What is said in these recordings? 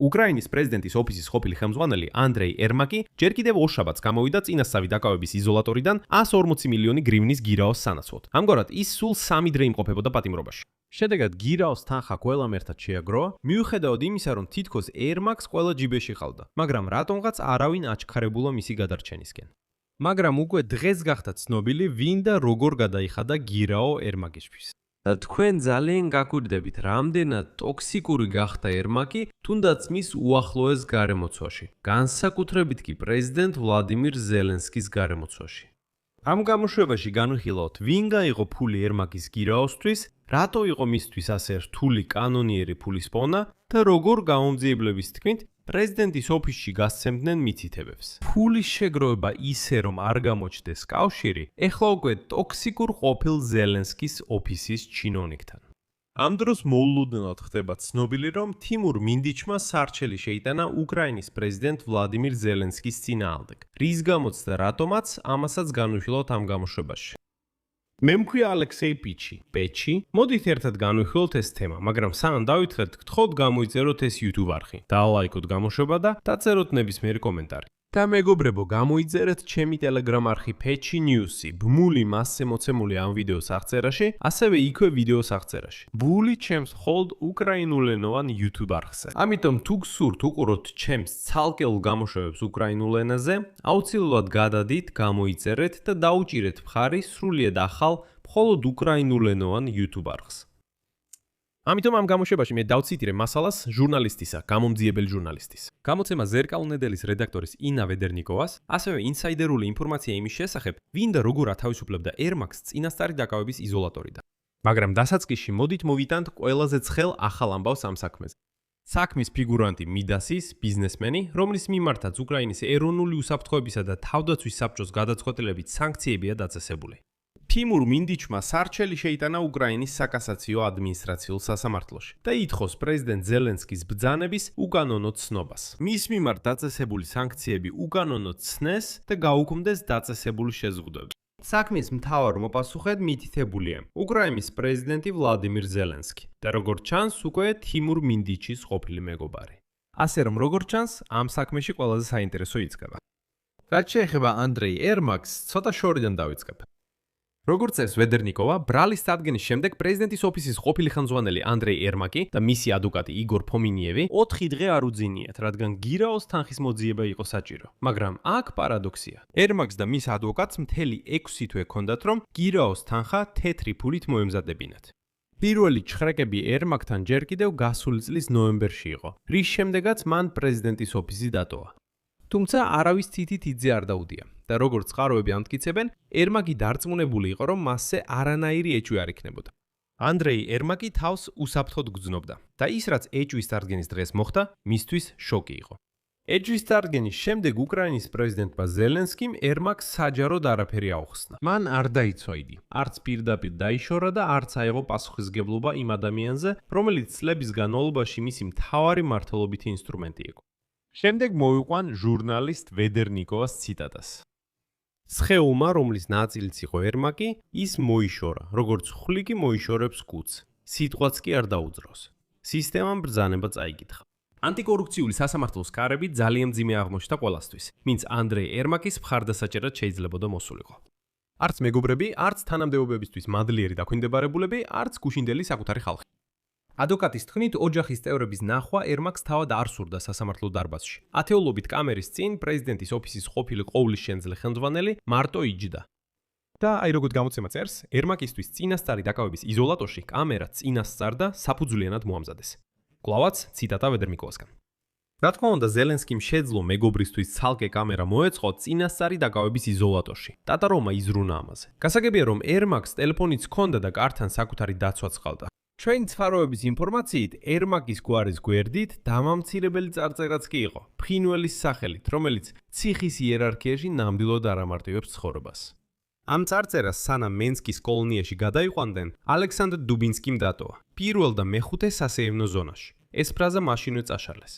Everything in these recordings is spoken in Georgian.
უკრაინის პრეზიდენტის ოფისის ყოფილი ხელმძღვანელი ანდრეი ერმაკი ჯერ კიდევ ორშაბათს გამოვიდა წინასწარი დაკავების იზოლატორიდან 140 მილიონი გრივნის გირაოს სანაცვლოდ. ამგვარად ის სულ 3 დღე იმყოფებოდა პატიმრობაში. შედეგად გირაოს თანხა ყველამ ერთად შეაგროვა, მიუხედავად იმისა, რომ თითქოს ერმაკს ყველა ჯიბეში ყავდა, მაგრამ რატომღაც არავინ აჩქარებულა მისი გადარჩენისკენ. მაგრამ უკვე დღეს გახდა ცნობილი, ვინ და როგორ გადაიხადა გირაო ერმაკისთვის. და თქვენ ძალიან გაგვირდებით, რამდენად ტოქსიკური გახდა ერმაკი, თუნდაც მის უახლოეს გარემოცვაში, განსაკუთრებით კი პრეზიდენტ ვლადიმირ ზელენსკის გარემოცვაში. ამ გამოშვებაში განვიხილავთ, ვინ გაიღო ფული ერმაკის გირაოსთვის, რატო იყო მისთვის ასე რთული კანონიერი ფულის პოვნა და როგორ გამომძიებლების თქმით პრეზიდენტის ოფისში გასცემდნენ მითითებებს. ფულის შეგროვება ისე, რომ არ გამოჩნდეს კავშირი, ეხლა უკვე ტოქსიკურ ყოფილ ზელენსკის ოფისის ჩინოვნიკთან. ამ დროს მოულოდნელად ხდება ცნობილი, რომ თიმურ მინდიჩმა სარჩელი შეიტანა უკრაინის პრეზიდენტ ვლადიმირ ზელენსკის წინააღმდეგ. რის გამოც და რატომაც, ამასაც განვიხილავთ ამ გამოშვებაში. მე მქვია ალექსეი პეჩი. მოდით ერთად განვიხილოთ ეს თემა, მაგრამ სანამ დავითხრეთ, გთხოვთ გამოიწეროთ ეს YouTube არხი, დაალაიქოთ გამოშვება და დაწეროთ ნებისმიერი კომენტარი. და მეგობრებო, გამოიწერეთ ჩემი Telegram არხი Pechi News-ი, ბმული მასზე მოცემული ამ ვიდეოს აღწერაში, ასევე იქვე ვიდეოს აღწერაში. ბული ჩემს მხოლოდ უკრაინულენოვან YouTube არხზე. ამიტომ თუ გსურთ უყუროთ ჩემს ცალკეულ გამოშვებებს უკრაინულ ენაზე, აუცილებლად გადადით, გამოიწერეთ და დაუჭირეთ მხარი სრულიად ახალ, მხოლოდ უკრაინულენოვან YouTube არხს. ამიტომ ამ გამოშვებაში მე დავციტირე მასალას ჟურნალისტისა, გამომძიებელი ჟურნალისტის. გამოცემა ზერკალ ნედელის რედაქტორის ინა ვედერნიკოვას, ასევე ინსაიდერული ინფორმაცია იმის შესახებ, ვინ და როგორ ათავისუფლებდა ერმაკს წინასწარი დაკავების იზოლატორიდან. მაგრამ დასაწყისში მოდით მოვიტანთ ყველაზე ცხელ ახალ ამბავს ამ საქმეზე. საქმის ფიგურანტი მიდასის, ბიზნესმენი, რომლის მიმართაც უკრაინის ეროვნული უსაფრთხოებისა და თავდაცვის საბჭოს გადაწყვეტილებით სანქციებია დაწესებული. თიმურ მინდიჩმა სარჩელი შეიტანა უკრაინის საკასაციო ადმინისტრაციულ სასამართლოში და ითხოვს პრეზიდენტ ზელენსკის ბრძანების უკანონო ცნობას. მის მიმართ დაწესებული სანქციები უკანონო ცნეს და გაუქმდეს დაწესებული შეზღუდვები. საქმის მთავარ მოპასუხედ მითითებულია უკრაინის პრეზიდენტი ვლადიმირ ზელენსკი და როგორც ჩანს, უკვე თიმურ მინდიჩის ყოფილი მეგობარი. ასე რომ როგორც ჩანს, ამ საქმეში ყველაზე საინტერესო იწყება. რაც შეეხება ანდრეი ერმაკს, ცოტა შორიდან დავიწყებ. როგორც წერს ვედერნიკოვა, ბრალის წარდგენის შემდეგ პრეზიდენტის ოფისის ყოფილი ხელმძღვანელი ანდრეი ერმაკი და მისი ადვოკატი იგორ ფომინიევი 4 დღე არ უძინიათ, რადგან გირაოს თანხის მოძიება იყო საჭირო. მაგრამ აქ პარადოქსია. ერმაკს და მის ადვოკატს მთელი 6 თვე ჰქონდათ, რომ გირაოს თანხა თეთრი ფულით მოემზადებინათ. პირველი ჩხრეკები ერმაკთან ჯერ კიდევ გასული წლის ნოემბერში იყო, რის შემდეგაც მან პრეზიდენტის ოფისი დატოვა. თუმცა არავის თითით იძე არ დაუდია და როგორც წყაროები ამტკიცებენ, ერმაკი დარწმუნებული იყო, რომ მასზე არანაირი ეჭვი არ იქნებოდა. ანდრეი ერმაკი თავს უსაფრთხოდ გრძნობდა და ის რაც ეჭვის წარდგენის დღეს მოხდა, მისთვის შოკი იყო. ეჭვის წარდგენის შემდეგ უკრაინის პრეზიდენტმა ზელენსკიმ ერმაკს საჯაროდ არაფერი აუხსნა. მან არ დაიცვა იგი, არც პირდაპირ დაიშორა და არც აიღო პასუხისმგებლობა იმ ადამიანზე, რომელიც წლების განმავლობაში მისი მთავარი მმართველობითი ინსტრუმენტი იყო. შემდეგ მოვიყვან ჟურნალისტ ვედერნიკოვას ციტატას. სხეულმა, რომლის ნაწილიც იყო ერმაკი, ის მოიშორა, როგორც ხვლიკი მოიშორებს კუც. სიტყვაც კი არ დაუძრავს. სისტემამ ბრძანება წაიკითხა. ანტიკორუფციული სასამართლოს კარები ძალიან მძიმე აღმოჩნდა ყველასთვის, ვინც ანდრეი ერმაკის მხარდასაჭერად შეიძლებოდა მოსულიყო. არც მეგობრები, არც თანამდებობებისთვის მადლიერი დაქვინდებარებულები, არც გუშინდელი საკუთარი ხალხი. ადვოკატის თქმით, ოჯახის წევრების ნახვა ერმაკს თავად არ სურდა სასამართლო დარბაზში. ათეულობით კამერის წინ პრეზიდენტის ოფისის ყოფილი ყოვლის შემძლე ხელმძღვანელი მარტო იჯდა. და აი როგორც გამოცემა წერს, ერმაკისთვის წინასწარი დაკავების იზოლატორში კამერა წინასწარ და საფუძვლიანად მოამზადეს. კვლავაც ციტატა ვედერნიკოვასგან. რა თქმა უნდა, ზელენსკიმ შეძლო მეგობრისთვის ცალკე კამერა მოეწყო წინასწარი დაკავების იზოლატორში. ტატაროვმა იზრუნა ამაზე. გასაგებია, რომ ერმაკს ტელეფონიც ჰქონდა და კართან საკუთარი დაცვაც ჰყავდა. ჩვენი წყაროების ინფორმაციით, ერმაკის გვარის გვერდით დამამცირებელი წარწერაც კი იყო, ფრინველის სახელით, რომელიც ციხის იერარქიაში ნამდვილად არ ამარტივებს ცხოვრებას. ამ წარწერას სანამ მენსკის კოლონიაში გადაიყვანდნენ, ალექსანდრ დუბინსკიმ დატოვა, პირველ და მეხუთე სასეირნო ზონაში. ეს ფრაზა მაშინვე წაშალეს.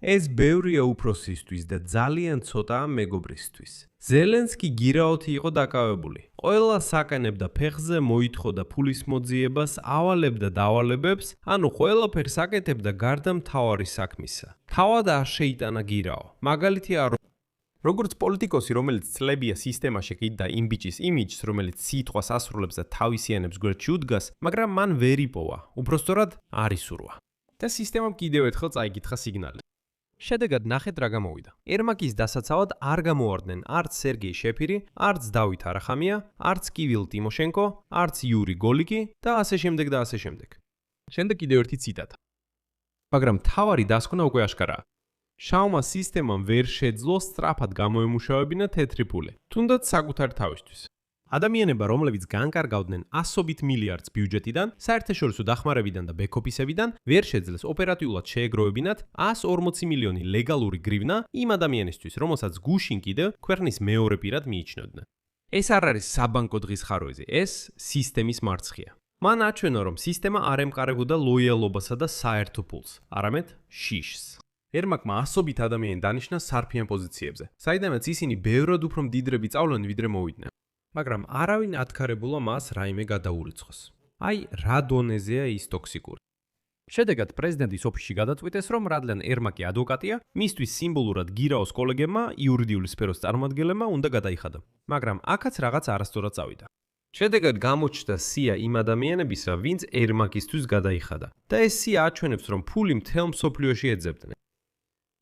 ეს ბევრია უფროსისთვის და ძალიან ცოტაა მეგობრისთვის. ზელენსკი გირაოთი იყო დაკავებული. ყველა საკენებდა ფეხზე, მოითხოვდა ფულის მოძიებას, ავალებდა დავალებებს, ანუ ყველაფერს აკეთებდა გარდა მთავარი საქმისა. თავად არ შეიტანა გირაო. მაგალითია როგორც პოლიტიკოსი, რომელიც წლებია სისტემაში ყიდდა იმ ბიჭის იმიჯს, რომელიც სიტყვას ასრულებს და თავისიანებს გვერდში უდგას, მაგრამ მან ვერ იპოვა, უბრალოდ არ ისურვა. და სისტემამ კიდევ ერთხელ წაიკითხა სიგნალი. შედეგად ნახეთ რა გამოვიდა. ერმაკის დასაცავად არ გამოვარდნენ არც სერგეი შეფირი, არც დავით არახამია, არც კივილ ტიმოშენკო, არც იური გოლიკი და ასე შემდეგ და ასე შემდეგ. შემდეგ კიდევ ერთი ციტატა. მაგრამ თავარი დასკვნა უკვე აშკარაა. შაუმა სისტემამ ვერ შეძლო სწრაფად გამოემუშავებინა თეთრი ფული, თუნდაც საკუთარ თავისთვის. ადამიანება, რომლებიც განკარგავდნენ ასობით მილიარდს ბიუჯეტიდან, საერთაშორისო დახმარებიდან და ბექოფისებიდან, ვერ შეძლეს ოპერატიულად შეეგროვებინათ 140 მილიონი ლეგალური გრივნა იმ ადამიანისთვის, რომელსაც გუშინ კიდევ ქვეყნის მეორე პირად მიიჩნევდნენ. ეს არ არის საბანკო დღის ხაროზე, ეს სისტემის მარცხია. მან აჩვენა, რომ სისტემა არ ემყარებოდა ლოიალობასა და საერთო ფულს, არამედ შიშს. ერმაკმა ასობით ადამიანი დანიშნა სარფიან პოზიციებზე, საიდანაც ისინი ბევრად უფრო მდიდრები წავლენ ვიდრე მოვიდნენ. მაგრამ არავინ ათქარებულა მას რაიმე გადაურიცხოს. აი, რა დონეზეა ის ტოქსიკური. შედეგად პრეზიდენტის ოფისში გადაწყვიტეს, რომ რადგან ერმაკი ადვოკატია, მისთვის სიმბოლურად გირაოს კოლეგებმა, იურიდიული სფეროს წარმომადგენლებმა უნდა გადაიხადა. მაგრამ აქაც რაღაც არასწორად წავიდა. შედეგად გამოჩნდა სია იმ ადამიანებისა, ვინც ერმაკისთვის გადაიხადა. და ეს სია აჩვენებს, რომ ფული მთელ მსოფლიოში ეძებდნენ.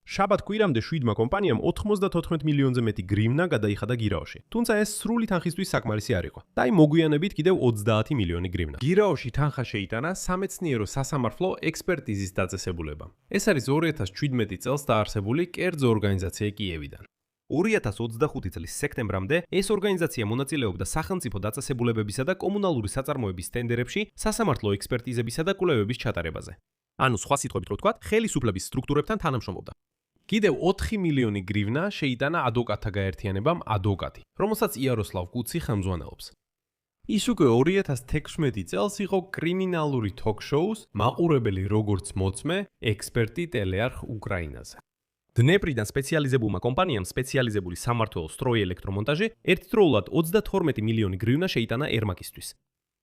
შაბათ კვირამდე 7 კომპანიამ 94 მილიონზე მეტი გრივნა გადაიხადა გირაოში. თუმცა ეს სრული თანხისთვის საკმარისი არ იყო. და აი მოგვიანებით კიდევ 30 მილიონი გრივნა. გირაოში თანხა შეიტანა სამეცნიერო სასამართლო ექსპერტიზის დაწესებულებამ. ეს არის 2017 წელს დაარსებული კერძო ორგანიზაცია კიევიდან. 2025 წლის სექტემბრამდე ეს ორგანიზაცია მონაწილეობდა სახელმწიფო დაწესებულებებისა და კომუნალური საწარმოების ტენდერებში სასამართლო ექსპერტიზებისა და კვლევების ჩატარებაზე. ანუ სხვა სიტყვებით რო ვთქვათ, ხელისუფლების სტრუქტურებთან თანამშრომლობდა. კიდევ 4 მილიონი გრივნა შეიტანა ადვოკატთა გაერთიანებამ ადვოკატი, რომელსაც იაროსლავ კუცი ხელმძღვანელობს. ის უკვე 2016 წელს იყო კრიმინალური ток-შოუს მაყურებელი როგორც მოწმე, ექსპერტი ტელეარხ უკრაინაზე. დნეპრიდან სპეციალიზებულმა კომპანიამ სპეციალიზებული სამმართველო სტროი ელექტრომონტაჟი ერთდროულად 22 მილიონი გრივნა შეიტანა ერმაკისთვის.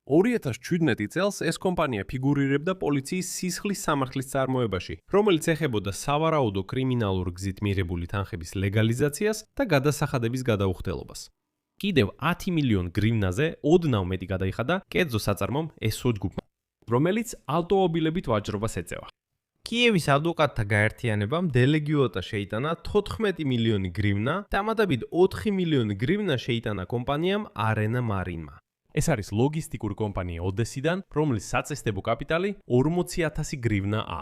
2017 წელს ეს კომპანია ფიგურირებდა პოლიციის სისხლის სამართლის წარმოებაში, რომელიც ეხებოდა სავარაუდო კრიმინალურ გზით მიღებული თანხების ლეგალიზაციას და გადასახადების გადაუხდელობას. კიდევ 10 მილიონ გრივნაზე ოდნავ მეტი გადაიხადა კერძო საწარმომ ესო ჯგუფმა, რომელიც ავტომობილებით ვაჭრობას ეწევა. კიევის ადვოკატთა გაერთიანებამ დელეგიოტა შეიტანა 14 მილიონი გრივნა, დამატებით 4 მილიონი გრივნა შეიტანა კომპანიამ არენა მარინმა. ეს არის ლოგისტიკური კომპანია ოდესიდან, რომლის საწესდებო კაპიტალი 40,000 გრივნაა.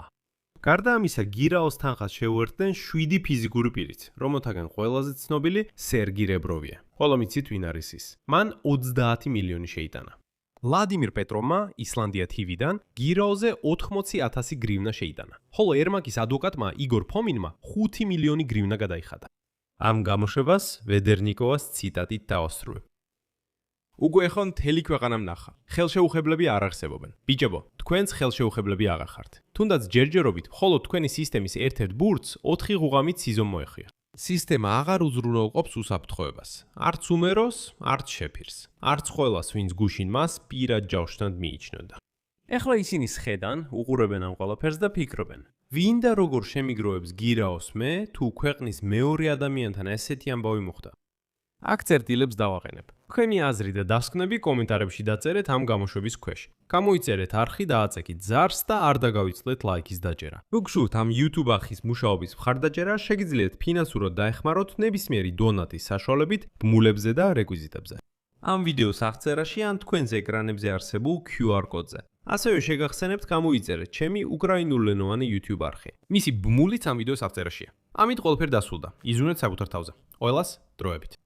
გარდა ამისა, გირაოს თანხას შეუერთდნენ 7 ფიზიკური პირით, რომელთაგან ყველაზე ცნობილი სერგი რებროვია. ხოლო მიცით ვინ არის ის? მან 30 მილიონი შეიტანა. ვლადიმირ პეტროვმა ისლანდია TV-დან გირაოზე 80,000 გრივნა შეიტანა. ხოლო ერმაკის ადვოკატმა იგორ ფომინმა 5 მილიონი გრივნა გადაიხადა. ამ გამოშვებას ვედერნიკოვას ციტატით დავასრულებ. უკვე ხო მთელი ქვეყანამ ნახა. ხელშეუხებლები არ არსებობენ. ბიჭებო, თქვენც ხელშეუხებლები აღარ ხართ. თუნდაც ჯერჯერობით, მხოლოდ თქვენი სისტემის ერთ-ერთ ბურთს 4 ღუღამით სიზომ მოეხია. სისტემა აღარ უზრუნველყოფს უსაფრთხოებას. არც უმეროს, არც შეფირს. არც ყველას, ვინც გუშინ მას პირად ჯავშნად მიიჩნევდა. ეხლა ისინი სხედან, უყურებენ ამ ყველაფერს და ფიქრობენ. ვინ და როგორ შემიგროვებს გირაოს მე, თუ ქვეყნის მეორე ადამიანთან ესეთი ამბავი მოხდა? აქ წერტილებს დავაყენებ. თქვენი აზრი და დასკვნები კომენტარებში დაწერეთ ამ გამოშვების ქვეშ. გამოიწერეთ არხი, დააწეკით ზარს და არ დაგავიწყდეთ ლაიქის დაჭერა. გუგშურთ ამ YouTube არხის მუშაობის მხარდაჭერა, შეგიძლიათ ფინანსურად დაეხმაროთ ნებისმიერი დონატის საშუალებით ბმულებზე და რეკვიზიტებზე. ამ ვიდეოს აღწერაში ან თქვენს ეკრანებზე არსებულ QR კოდზე. ასევე შეგახსენებთ გამოიწერეთ ჩემი უკრაინულენოვანი YouTube არხი. მისი ბმულიც ამ ვიდეოს აღწერაშია. ამით ყველაფერი დასრულდა. იზრუნეთ საკუთარ თავზე. ყველას დროებით.